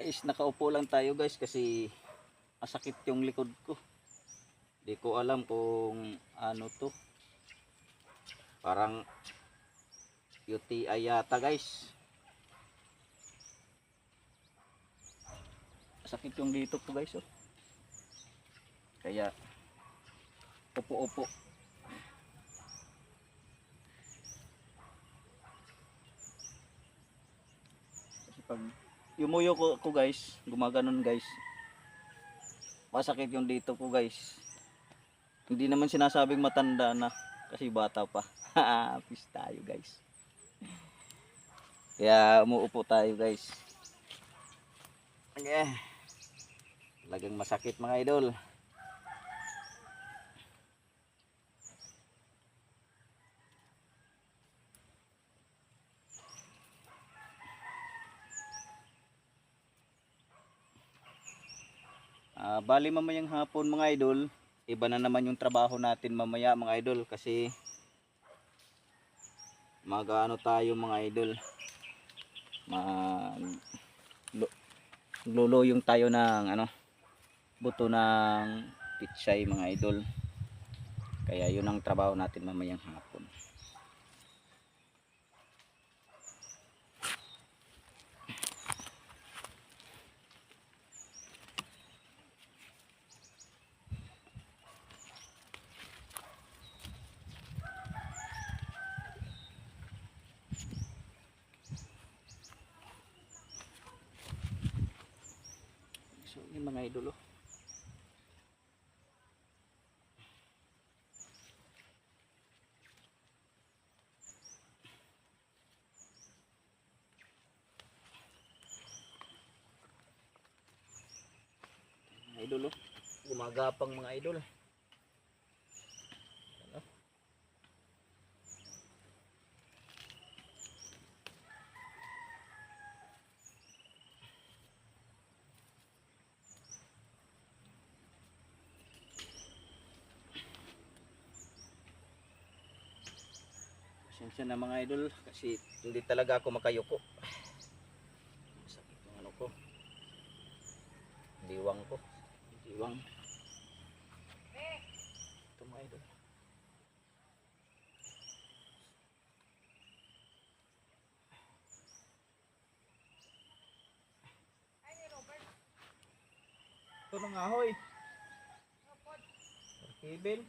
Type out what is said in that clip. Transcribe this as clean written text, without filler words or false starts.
Guys, nakaupo lang tayo guys kasi masakit yung likod ko. Di ko alam kung ano to. Parang UTI yata guys. Masakit yung dito ko guys. Oh. Kaya upo-upo. Kasi pag yumuyo ko guys, gumaganon guys. Masakit yung dito ko guys. Hindi naman sinasabing matanda na kasi bata pa. Peace tayo guys. Kaya umuupo tayo guys. Okay. Talagang masakit mga idol. Bali mamayang hapon mga idol, iba na naman yung trabaho natin mamaya mga idol kasi mag-ano tayo mga idol, luluyong tayo ng ano, buto ng pitsay mga idol. Kaya yun ang trabaho natin mamayang hapon. So yun mga idol oh. Mga idol oh, gumagapang mga idol. Ano? Pasensya na mga idol kasi hindi talaga ako makayuko. Sakit yung ano ko, diwang ko, diwang. Ito mga idol. Ito ng ahoy. Kibil.